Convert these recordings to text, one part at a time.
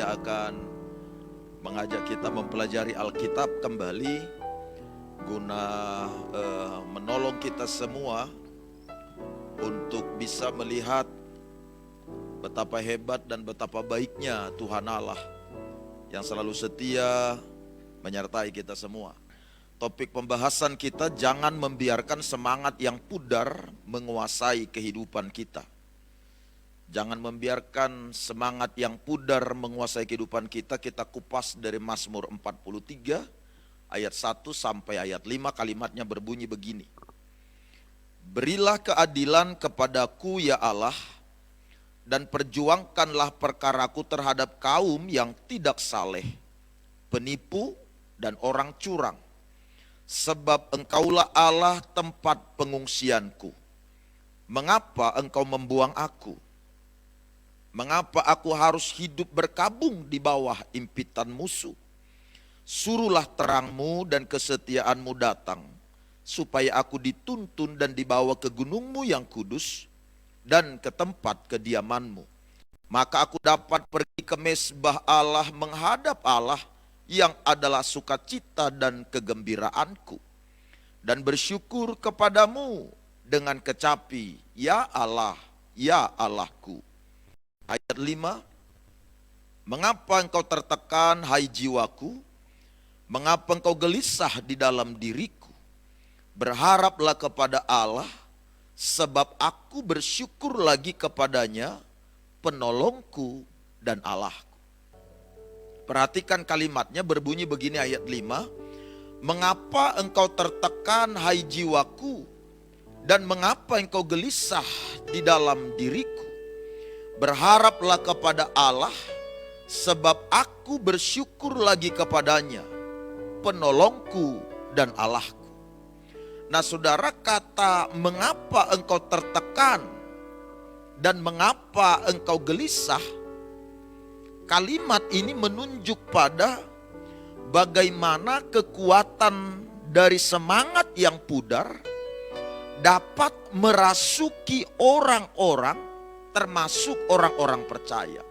saya akan mengajak kita mempelajari Alkitab kembali guna menolong kita semua untuk bisa melihat betapa hebat dan betapa baiknya Tuhan Allah yang selalu setia menyertai kita semua. Topik pembahasan kita, jangan membiarkan semangat yang pudar menguasai kehidupan kita. Jangan membiarkan semangat yang pudar menguasai kehidupan kita. Kita kupas dari Mazmur 43 ayat 1 sampai ayat 5, kalimatnya berbunyi begini. Berilah keadilan kepadaku ya Allah, dan perjuangkanlah perkaraku terhadap kaum yang tidak saleh, penipu dan orang curang. Sebab engkaulah Allah tempat pengungsianku. Mengapa engkau membuang aku? Mengapa aku harus hidup berkabung di bawah impitan musuh? Suruhlah terangmu dan kesetiaanmu datang, supaya aku dituntun dan dibawa ke gunungmu yang kudus dan ke tempat kediamanmu. Maka aku dapat pergi ke mezbah Allah menghadap Allah yang adalah sukacita dan kegembiraanku, dan bersyukur kepadamu dengan kecapi, ya Allah, ya Allahku. Ayat 5, mengapa engkau tertekan hai jiwaku? Mengapa engkau gelisah di dalam diriku? Berharaplah kepada Allah, sebab aku bersyukur lagi kepadanya, penolongku dan Allahku. Perhatikan kalimatnya berbunyi begini ayat 5. Mengapa engkau tertekan hai jiwaku? Dan mengapa engkau gelisah di dalam diriku? Berharaplah kepada Allah, sebab aku bersyukur lagi kepadanya, penolongku dan Allahku. Nah saudara, kata mengapa engkau tertekan dan mengapa engkau gelisah, kalimat ini menunjuk pada bagaimana kekuatan dari semangat yang pudar dapat merasuki orang-orang, termasuk orang-orang percaya.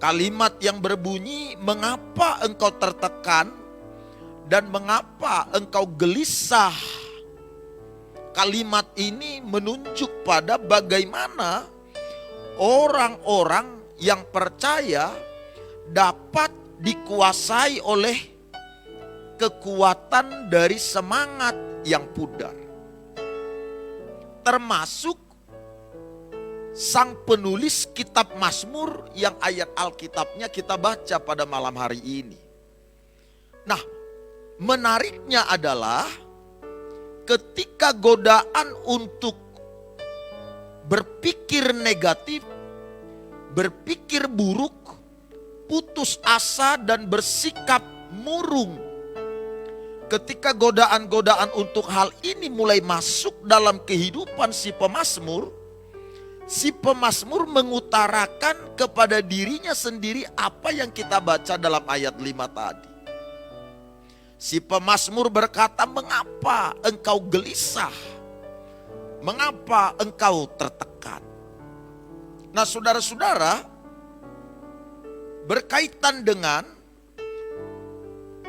Kalimat yang berbunyi, mengapa engkau tertekan dan mengapa engkau gelisah. Kalimat ini menunjuk pada bagaimana orang-orang yang percaya dapat dikuasai oleh kekuatan dari semangat yang pudar. Termasuk sang penulis kitab Mazmur yang ayat Alkitabnya kita baca pada malam hari ini. Nah, menariknya adalah ketika godaan untuk berpikir negatif, berpikir buruk, putus asa dan bersikap murung. Ketika godaan-godaan untuk hal ini mulai masuk dalam kehidupan si pemazmur, si pemazmur mengutarakan kepada dirinya sendiri apa yang kita baca dalam ayat 5 tadi. Si pemazmur berkata, mengapa engkau gelisah? Mengapa engkau tertekan? Nah saudara-saudara, berkaitan dengan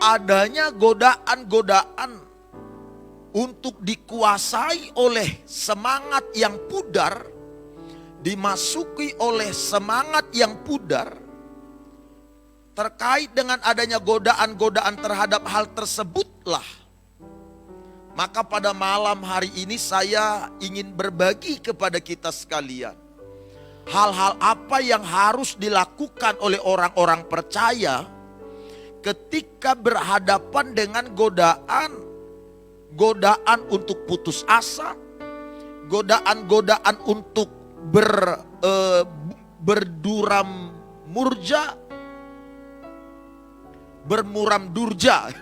adanya godaan-godaan untuk dikuasai oleh semangat yang pudar, dimasuki oleh semangat yang pudar, terkait dengan adanya godaan-godaan terhadap hal tersebutlah, maka pada malam hari ini saya ingin berbagi kepada kita sekalian hal-hal apa yang harus dilakukan oleh orang-orang percaya ketika berhadapan dengan godaan untuk putus asa, godaan-godaan untuk bermuram durja,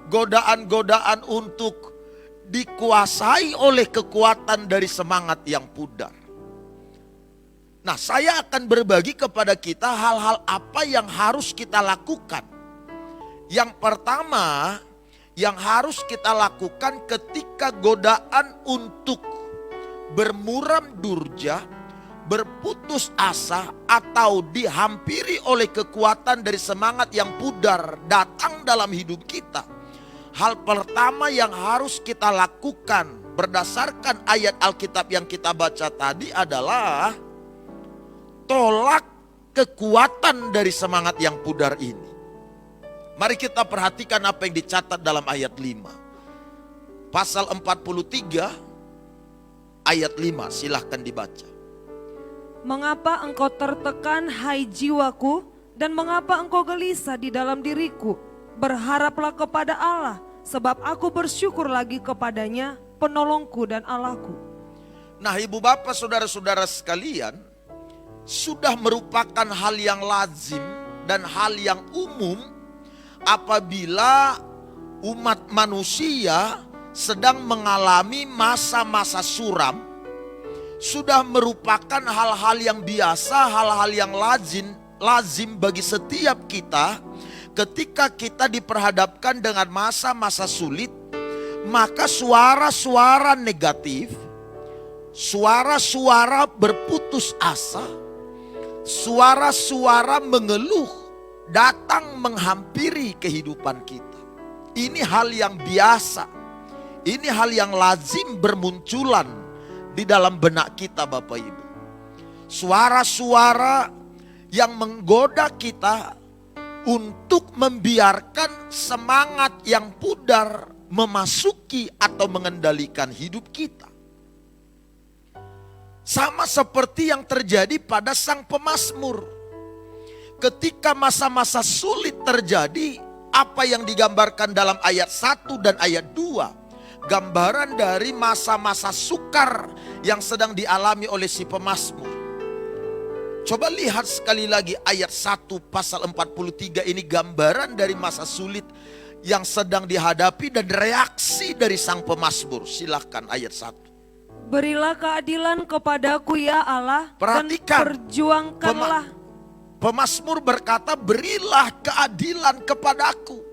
godaan-godaan untuk dikuasai oleh kekuatan dari semangat yang pudar. Nah, saya akan berbagi kepada kita hal-hal apa yang harus kita lakukan. Yang pertama, yang harus kita lakukan ketika godaan untuk bermuram durja, berputus asa atau dihampiri oleh kekuatan dari semangat yang pudar datang dalam hidup kita, hal pertama yang harus kita lakukan berdasarkan ayat Alkitab yang kita baca tadi adalah tolak kekuatan dari semangat yang pudar ini. Mari kita perhatikan apa yang dicatat dalam ayat 5. Pasal 43 ayat 5, silahkan dibaca. Mengapa engkau tertekan, hai jiwaku, dan mengapa engkau gelisah di dalam diriku? Berharaplah kepada Allah, sebab aku bersyukur lagi kepadanya, penolongku dan Allahku. Nah, ibu bapak saudara-saudara sekalian, sudah merupakan hal yang lazim dan hal yang umum apabila umat manusia sedang mengalami masa-masa suram. Sudah merupakan hal-hal yang biasa, hal-hal yang lazim bagi setiap kita. Ketika kita diperhadapkan dengan masa-masa sulit, maka suara-suara negatif, suara-suara berputus asa, suara-suara mengeluh datang menghampiri kehidupan kita. Ini hal yang biasa, ini hal yang lazim bermunculan di dalam benak kita, Bapak Ibu. Suara-suara yang menggoda kita untuk membiarkan semangat yang pudar memasuki atau mengendalikan hidup kita. Sama seperti yang terjadi pada sang pemazmur. Ketika masa-masa sulit terjadi, apa yang digambarkan dalam ayat 1 dan ayat 2, gambaran dari masa-masa sukar yang sedang dialami oleh si pemazmur. Coba lihat sekali lagi ayat 1 pasal 43 ini, gambaran dari masa sulit yang sedang dihadapi dan reaksi dari sang pemazmur. Silahkan ayat 1. Berilah keadilan kepadaku ya Allah, Perhatikan, dan perjuangkanlah. Pemazmur berkata, berilah keadilan kepadaku.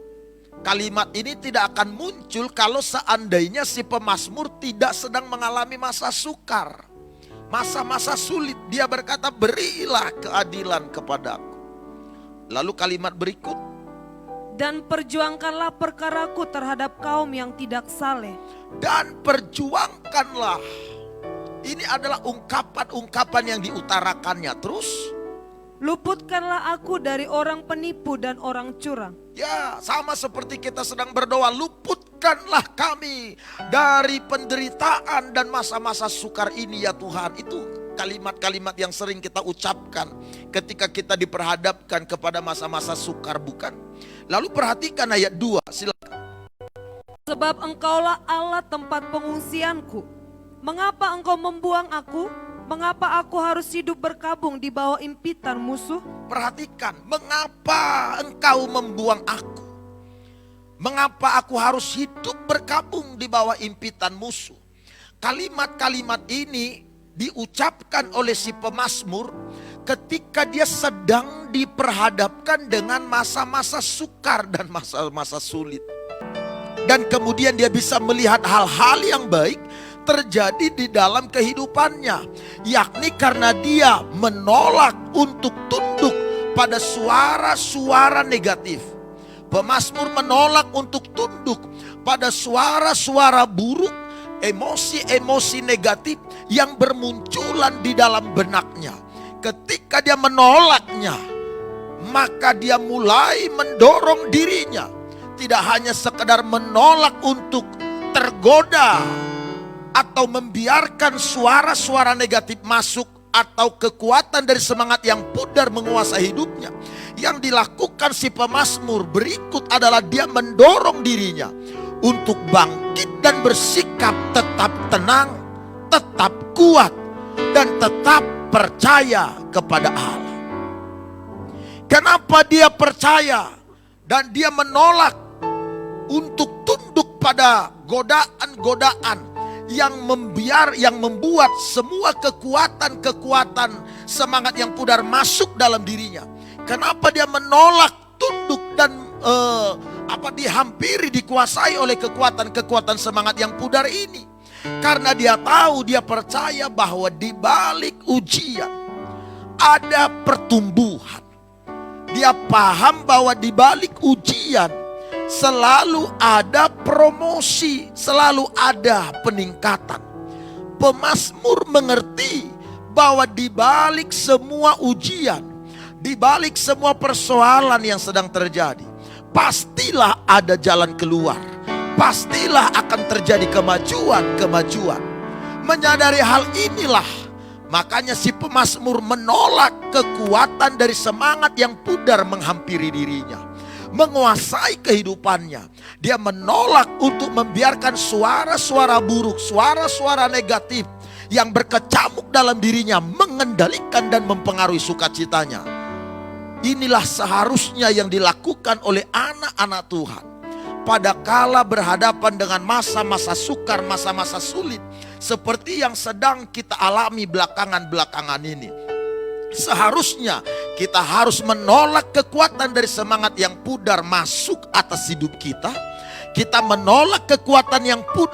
Kalimat ini tidak akan muncul kalau seandainya si pemazmur tidak sedang mengalami masa sukar, masa-masa sulit. Dia berkata, berilah keadilan kepadaku. Lalu kalimat berikut, dan perjuangkanlah perkaraku terhadap kaum yang tidak saleh. Dan perjuangkanlah. Ini adalah ungkapan-ungkapan yang diutarakannya. Terus, luputkanlah aku dari orang penipu dan orang curang. ya, sama seperti kita sedang berdoa, luputkanlah kami dari penderitaan dan masa-masa sukar ini ya Tuhan. Itu kalimat-kalimat yang sering kita ucapkan ketika kita diperhadapkan kepada masa-masa sukar, bukan? Lalu perhatikan ayat 2, silakan. Sebab engkaulah Allah tempat pengungsianku. Mengapa engkau membuang aku? Mengapa aku harus hidup berkabung di bawah impitan musuh? Perhatikan, mengapa engkau membuang aku? Mengapa aku harus hidup berkabung di bawah impitan musuh? Kalimat-kalimat ini diucapkan oleh si pemazmur ketika dia sedang diperhadapkan dengan masa-masa sukar dan masa-masa sulit. Dan kemudian dia bisa melihat hal-hal yang baik terjadi di dalam kehidupannya, yakni karena dia menolak untuk tunduk pada suara-suara negatif. Pemazmur menolak untuk tunduk pada suara-suara buruk, emosi-emosi negatif yang bermunculan di dalam benaknya. Ketika dia menolaknya, maka dia mulai mendorong dirinya, tidak hanya sekedar menolak untuk tergoda atau membiarkan suara-suara negatif masuk atau kekuatan dari semangat yang pudar menguasai hidupnya. Yang dilakukan si pemazmur berikut adalah dia mendorong dirinya untuk bangkit dan bersikap tetap tenang, tetap kuat, dan tetap percaya kepada Allah. Kenapa dia percaya dan dia menolak untuk tunduk pada godaan-godaan yang membuat semua kekuatan-kekuatan semangat yang pudar masuk dalam dirinya? Kenapa dia menolak tunduk dan dihampiri, dikuasai oleh kekuatan-kekuatan semangat yang pudar ini? Karena dia tahu, dia percaya bahwa di balik ujian ada pertumbuhan. Dia paham bahwa di balik ujian selalu ada promosi, selalu ada peningkatan. Pemazmur mengerti bahwa di balik semua ujian, di balik semua persoalan yang sedang terjadi, pastilah ada jalan keluar. Pastilah akan terjadi kemajuan. Menyadari hal inilah, makanya si pemazmur menolak kekuatan dari semangat yang pudar menghampiri dirinya, menguasai kehidupannya. Dia menolak untuk membiarkan suara-suara buruk, suara-suara negatif yang berkecamuk dalam dirinya mengendalikan dan mempengaruhi sukacitanya. Inilah seharusnya yang dilakukan oleh anak-anak Tuhan pada kala berhadapan dengan masa-masa sukar, masa-masa sulit seperti yang sedang kita alami belakangan ini. Seharusnya kita harus menolak kekuatan dari semangat yang pudar masuk atas hidup kita. Kita menolak kekuatan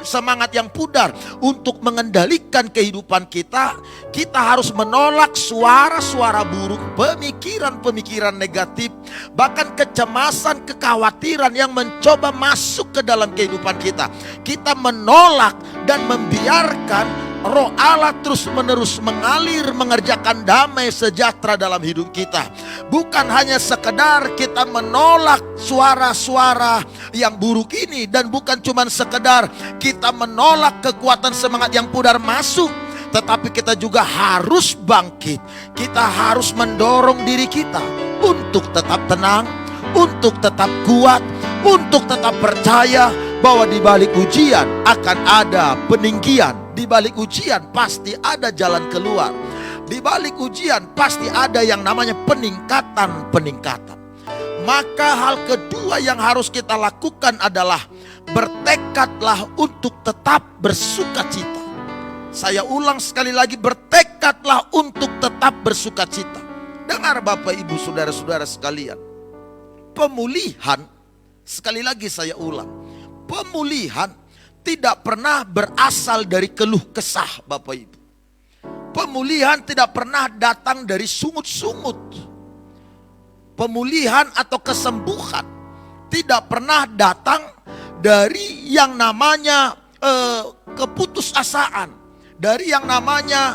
semangat yang pudar untuk mengendalikan kehidupan kita. Kita harus menolak suara-suara buruk, pemikiran-pemikiran negatif, bahkan kecemasan, kekhawatiran yang mencoba masuk ke dalam kehidupan kita. Kita menolak dan membiarkan Roh Allah terus-menerus mengalir, mengerjakan damai sejahtera dalam hidup kita. Bukan hanya sekedar kita menolak suara-suara yang buruk ini, dan bukan cuma sekedar kita menolak kekuatan semangat yang pudar masuk, tetapi kita juga harus bangkit. Kita harus mendorong diri kita untuk tetap tenang, untuk tetap kuat, untuk tetap percaya bahwa di balik ujian akan ada peninggian. Di balik ujian pasti ada jalan keluar. Di balik ujian pasti ada yang namanya peningkatan. Maka hal kedua yang harus kita lakukan adalah bertekadlah untuk tetap bersukacita. Saya ulang sekali lagi, bertekadlah untuk tetap bersukacita. Dengar Bapak Ibu saudara-saudara sekalian, pemulihan, sekali lagi saya ulang, pemulihan tidak pernah berasal dari keluh kesah Bapak Ibu. Pemulihan tidak pernah datang dari sungut-sungut. Pemulihan atau kesembuhan tidak pernah datang dari yang namanya keputusasaan, dari yang namanya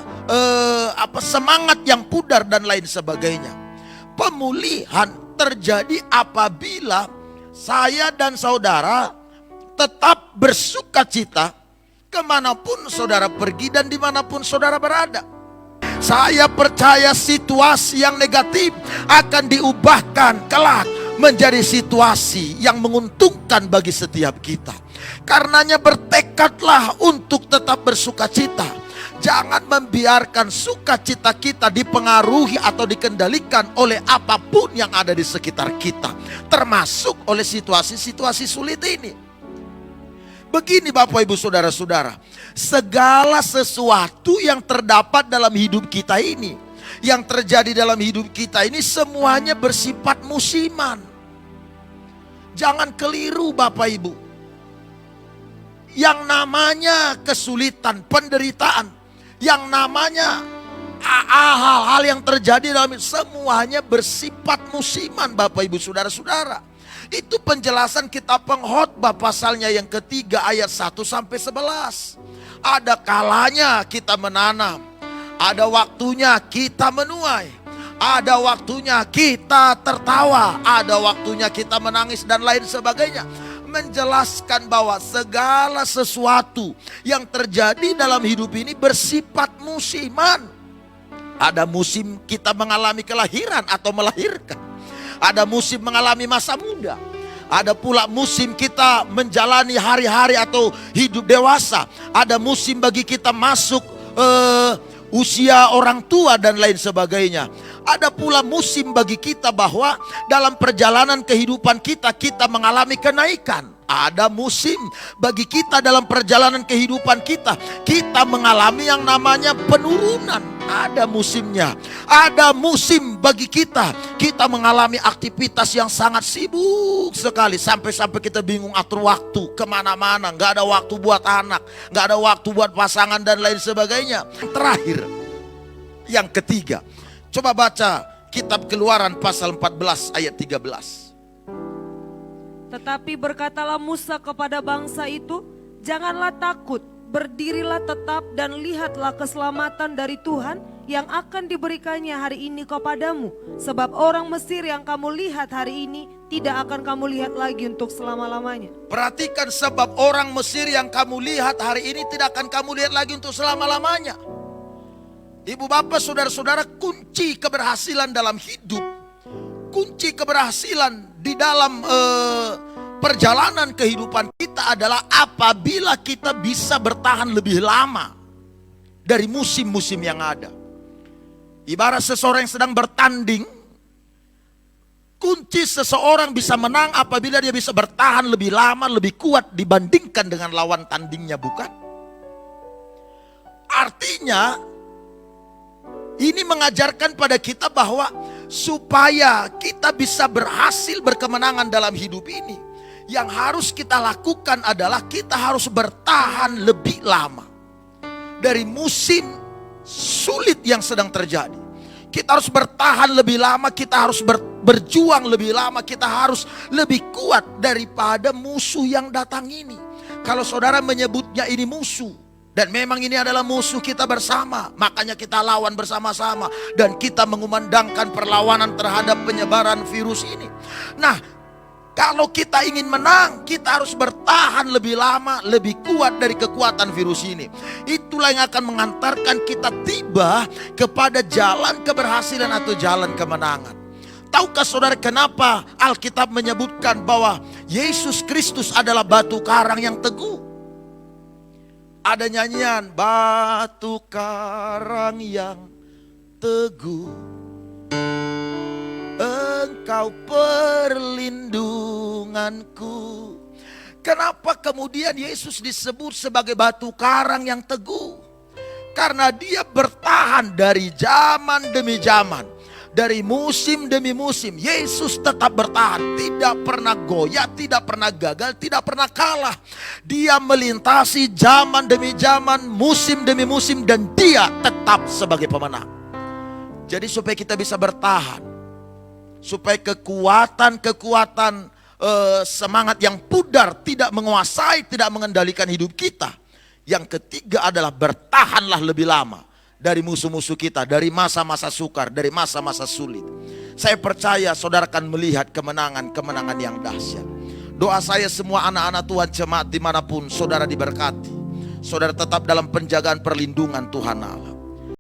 semangat yang pudar dan lain sebagainya. Pemulihan terjadi apabila saya dan saudara tetap bersukacita kemanapun saudara pergi dan dimanapun saudara berada. Saya percaya situasi yang negatif akan diubahkan kelak menjadi situasi yang menguntungkan bagi setiap kita. Karenanya bertekadlah untuk tetap bersukacita. Jangan membiarkan sukacita kita dipengaruhi atau dikendalikan oleh apapun yang ada di sekitar kita, termasuk oleh situasi-situasi sulit ini. Begini Bapak Ibu saudara-saudara, segala sesuatu yang terdapat dalam hidup kita ini, yang terjadi dalam hidup kita ini, semuanya bersifat musiman. Jangan keliru Bapak Ibu. Yang namanya kesulitan, penderitaan, yang namanya hal-hal yang terjadi dalam hidup, semuanya bersifat musiman Bapak Ibu saudara-saudara. Itu penjelasan kitab Pengkhotbah pasalnya yang ketiga ayat 1 sampai 11. Ada kalanya kita menanam, ada waktunya kita menuai, ada waktunya kita tertawa, ada waktunya kita menangis dan lain sebagainya. Menjelaskan bahwa segala sesuatu yang terjadi dalam hidup ini bersifat musiman. Ada musim kita mengalami kelahiran atau melahirkan. Ada musim mengalami masa muda. Ada pula musim kita menjalani hari-hari atau hidup dewasa. Ada musim bagi kita masuk usia orang tua dan lain sebagainya. Ada pula musim bagi kita bahwa dalam perjalanan kehidupan kita mengalami kenaikan. Ada musim bagi kita dalam perjalanan kehidupan kita mengalami yang namanya penurunan. ada musimnya. Ada musim bagi kita. Kita mengalami aktivitas yang sangat sibuk sekali. Sampai-sampai kita bingung atur waktu kemana-mana. Gak ada waktu buat anak, gak ada waktu buat pasangan dan lain sebagainya. Terakhir, yang ketiga, coba baca kitab Keluaran pasal 14 ayat 13. Tetapi berkatalah Musa kepada bangsa itu, janganlah takut, berdirilah tetap dan lihatlah keselamatan dari Tuhan yang akan diberikannya hari ini kepadamu. Sebab orang Mesir yang kamu lihat hari ini tidak akan kamu lihat lagi untuk selama-lamanya. Perhatikan, sebab orang Mesir yang kamu lihat hari ini tidak akan kamu lihat lagi untuk selama-lamanya. Ibu bapak saudara-saudara, kunci keberhasilan dalam hidup, kunci keberhasilan di dalam perjalanan kehidupan kita adalah apabila kita bisa bertahan lebih lama dari musim-musim yang ada. Ibarat seseorang yang sedang bertanding, kunci seseorang bisa menang apabila dia bisa bertahan lebih lama, lebih kuat dibandingkan dengan lawan tandingnya, bukan? Artinya ini mengajarkan pada kita bahwa supaya kita bisa berhasil berkemenangan dalam hidup ini, yang harus kita lakukan adalah kita harus bertahan lebih lama dari musim sulit yang sedang terjadi. Kita harus bertahan lebih lama, kita harus berjuang lebih lama, kita harus lebih kuat daripada musuh yang datang ini. Kalau saudara menyebutnya ini musuh, dan memang ini adalah musuh kita bersama, makanya kita lawan bersama-sama dan kita mengumandangkan perlawanan terhadap penyebaran virus ini. Nah, kalau kita ingin menang, kita harus bertahan lebih lama, lebih kuat dari kekuatan virus ini. Itulah yang akan mengantarkan kita tiba kepada jalan keberhasilan atau jalan kemenangan. Tahukah saudara kenapa Alkitab menyebutkan bahwa Yesus Kristus adalah batu karang yang teguh? Ada nyanyian, batu karang yang teguh, Engkau perlindunganku. Kenapa kemudian Yesus disebut sebagai batu karang yang teguh? Karena dia bertahan dari zaman demi zaman, dari musim demi musim. Yesus tetap bertahan, tidak pernah goyah, tidak pernah gagal, tidak pernah kalah. Dia melintasi zaman demi zaman, musim demi musim, dan dia tetap sebagai pemenang. Jadi supaya kita bisa bertahan, supaya kekuatan semangat yang pudar tidak menguasai, tidak mengendalikan hidup kita. Yang ketiga adalah bertahanlah lebih lama dari musuh-musuh kita, dari masa-masa sukar, dari masa-masa sulit. Saya percaya saudara akan melihat kemenangan-kemenangan yang dahsyat. Doa saya semua anak-anak Tuhan jemaat dimanapun saudara diberkati, saudara tetap dalam penjagaan perlindungan Tuhan Allah.